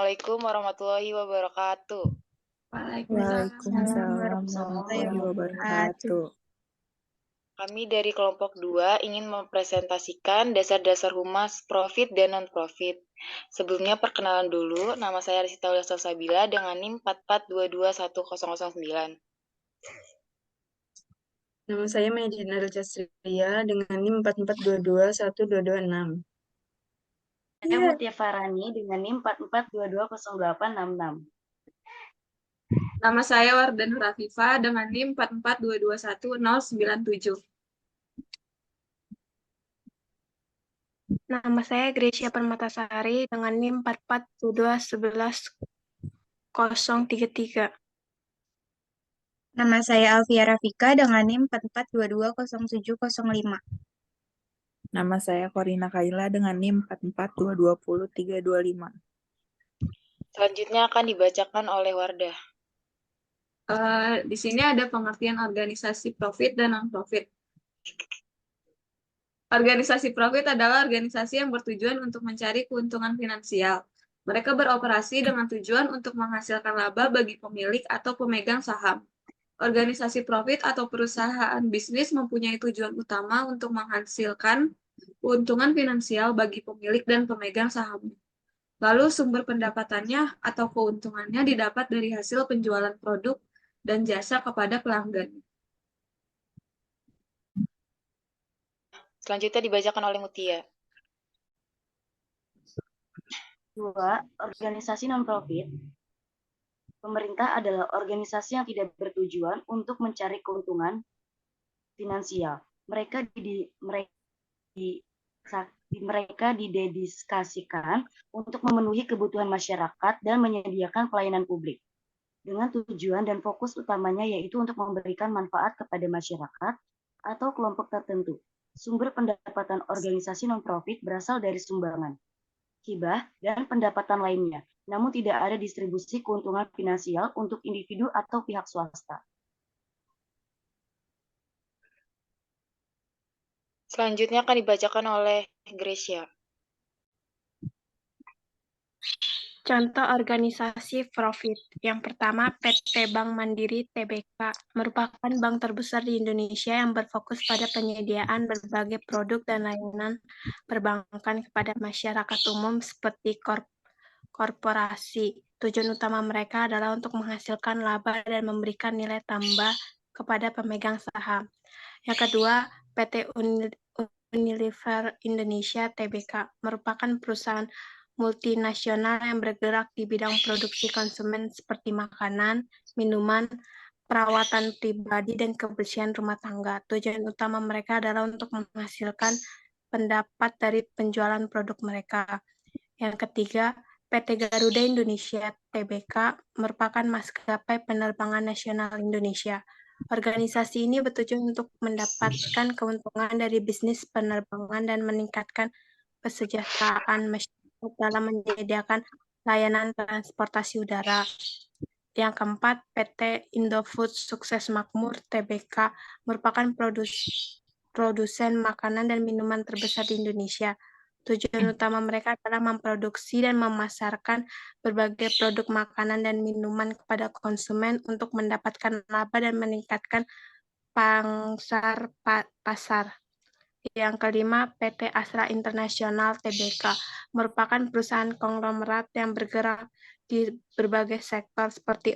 Assalamualaikum warahmatullahi wabarakatuh. Waalaikumsalam warahmatullahi wabarakatuh. Kami dari kelompok 2 ingin mempresentasikan dasar-dasar humas profit dan non-profit. Sebelumnya perkenalan dulu, nama saya Arisita Ulia Salsabila dengan NIM 44221009. Nama saya Medina Rajastria dengan NIM 44221226. Saya Mutia Farani dengan NIM 44220866. Nama saya Wardan Rafifa dengan NIM 442211097. Nama saya Gracia Permatasari dengan NIM 4422111033. Nama saya Alfia Rafika dengan NIM 44220705. Nama saya Korina Kaila dengan NIM 44220-325. Selanjutnya akan dibacakan oleh Wardah. Di sini ada pengertian organisasi profit dan non-profit. Organisasi profit adalah organisasi yang bertujuan untuk mencari keuntungan finansial. Mereka beroperasi dengan tujuan untuk menghasilkan laba bagi pemilik atau pemegang saham. Organisasi profit atau perusahaan bisnis mempunyai tujuan utama untuk menghasilkan keuntungan finansial bagi pemilik dan pemegang sahamnya. Lalu sumber pendapatannya atau keuntungannya didapat dari hasil penjualan produk dan jasa kepada pelanggan. Selanjutnya dibacakan oleh Mutia. 2. Organisasi non-profit. Pemerintah adalah organisasi yang tidak bertujuan untuk mencari keuntungan finansial. Mereka didedikasikan untuk memenuhi kebutuhan masyarakat dan menyediakan pelayanan publik. Dengan tujuan dan fokus utamanya yaitu untuk memberikan manfaat kepada masyarakat atau kelompok tertentu. Sumber pendapatan organisasi non-profit berasal dari sumbangan, hibah, dan pendapatan lainnya, namun tidak ada distribusi keuntungan finansial untuk individu atau pihak swasta. Selanjutnya akan dibacakan oleh Gracia. Contoh organisasi profit. Yang pertama, PT Bank Mandiri Tbk merupakan bank terbesar di Indonesia yang berfokus pada penyediaan berbagai produk dan layanan perbankan kepada masyarakat umum seperti korporasi. Tujuan utama mereka adalah untuk menghasilkan laba dan memberikan nilai tambah kepada pemegang saham. Yang kedua, PT Unilever Indonesia Tbk merupakan perusahaan multinasional yang bergerak di bidang produksi konsumen seperti makanan, minuman, perawatan pribadi, dan kebersihan rumah tangga. Tujuan utama mereka adalah untuk menghasilkan pendapat dari penjualan produk mereka. Yang ketiga, PT Garuda Indonesia Tbk merupakan maskapai penerbangan nasional Indonesia. Organisasi ini bertujuan untuk mendapatkan keuntungan dari bisnis penerbangan dan meningkatkan kesejahteraan masyarakat dalam menyediakan layanan transportasi udara. Yang keempat, PT Indofood Sukses Makmur Tbk merupakan produsen makanan dan minuman terbesar di Indonesia. Tujuan utama mereka adalah memproduksi dan memasarkan berbagai produk makanan dan minuman kepada konsumen untuk mendapatkan laba dan meningkatkan pangsa pasar. Yang kelima, PT Astra Internasional Tbk merupakan perusahaan konglomerat yang bergerak di berbagai sektor seperti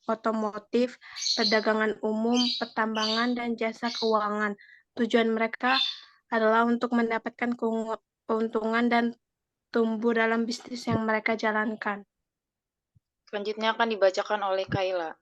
otomotif, perdagangan umum, pertambangan, dan jasa keuangan. Tujuan mereka adalah untuk mendapatkan keuntungan dan tumbuh dalam bisnis yang mereka jalankan. Selanjutnya akan dibacakan oleh Kaila.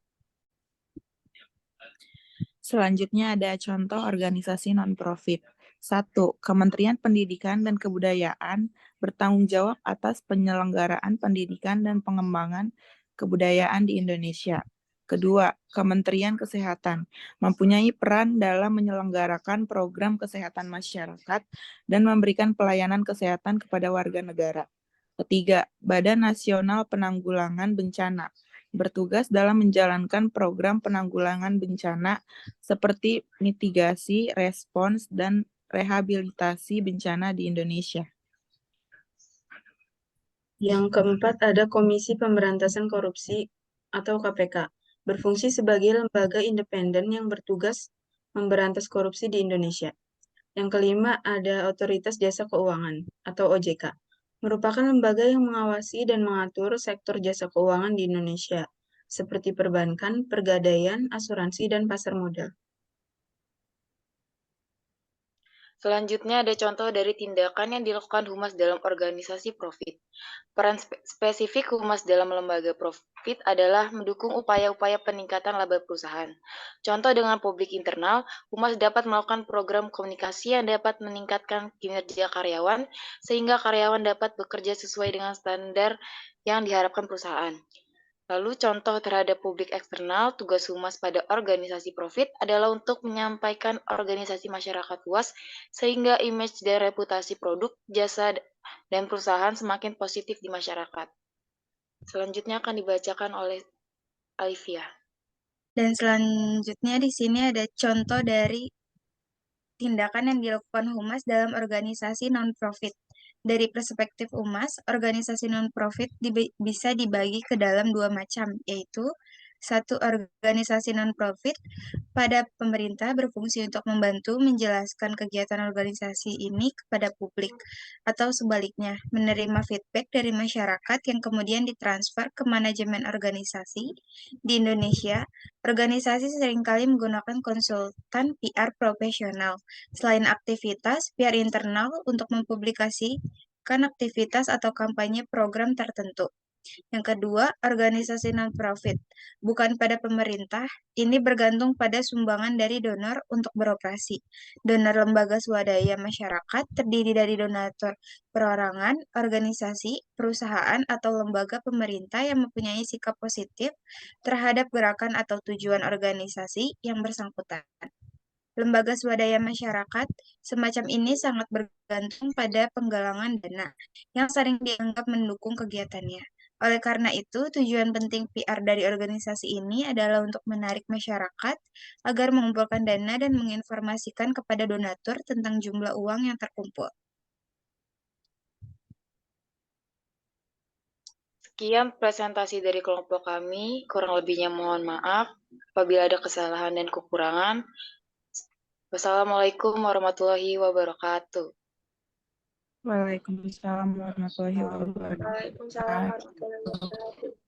Selanjutnya ada contoh organisasi non-profit. 1. Kementerian Pendidikan dan Kebudayaan bertanggung jawab atas penyelenggaraan pendidikan dan pengembangan kebudayaan di Indonesia. Kedua, Kementerian Kesehatan mempunyai peran dalam menyelenggarakan program kesehatan masyarakat dan memberikan pelayanan kesehatan kepada warga negara. Ketiga, Badan Nasional Penanggulangan Bencana bertugas dalam menjalankan program penanggulangan bencana seperti mitigasi, respons, dan rehabilitasi bencana di Indonesia. Yang keempat ada Komisi Pemberantasan Korupsi atau KPK, berfungsi sebagai lembaga independen yang bertugas memberantas korupsi di Indonesia. Yang kelima ada Otoritas Jasa Keuangan atau OJK, merupakan lembaga yang mengawasi dan mengatur sektor jasa keuangan di Indonesia, seperti perbankan, pegadaian, asuransi, dan pasar modal. Selanjutnya ada contoh dari tindakan yang dilakukan humas dalam organisasi profit. Peran spesifik humas dalam lembaga profit adalah mendukung upaya-upaya peningkatan laba perusahaan. Contoh dengan publik internal, humas dapat melakukan program komunikasi yang dapat meningkatkan kinerja karyawan, sehingga karyawan dapat bekerja sesuai dengan standar yang diharapkan perusahaan. Lalu contoh terhadap publik eksternal, tugas humas pada organisasi profit adalah untuk menyampaikan organisasi masyarakat luas sehingga image dan reputasi produk, jasa, dan perusahaan semakin positif di masyarakat. Selanjutnya akan dibacakan oleh Alivia. Dan selanjutnya di sini ada contoh dari tindakan yang dilakukan humas dalam organisasi non-profit. Dari perspektif humas, organisasi non-profit bisa dibagi ke dalam dua macam, yaitu satu, organisasi non-profit pada pemerintah berfungsi untuk membantu menjelaskan kegiatan organisasi ini kepada publik, atau sebaliknya, menerima feedback dari masyarakat yang kemudian ditransfer ke manajemen organisasi. Di Indonesia, organisasi seringkali menggunakan konsultan PR profesional. Selain aktivitas PR internal untuk mempublikasikan aktivitas atau kampanye program tertentu. Yang kedua, organisasi non-profit. Bukan pada pemerintah, ini bergantung pada sumbangan dari donor untuk beroperasi. Donor lembaga swadaya masyarakat terdiri dari donatur perorangan, organisasi, perusahaan, atau lembaga pemerintah yang mempunyai sikap positif terhadap gerakan atau tujuan organisasi yang bersangkutan. Lembaga swadaya masyarakat semacam ini sangat bergantung pada penggalangan dana yang sering dianggap mendukung kegiatannya. Oleh karena itu, tujuan penting PR dari organisasi ini adalah untuk menarik masyarakat agar mengumpulkan dana dan menginformasikan kepada donatur tentang jumlah uang yang terkumpul. Sekian presentasi dari kelompok kami, kurang lebihnya mohon maaf apabila ada kesalahan dan kekurangan. Wassalamualaikum warahmatullahi wabarakatuh. Waalaikumsalam warahmatullahi wabarakatuh. Waalaikumsalam warahmatullahi wabarakatuh.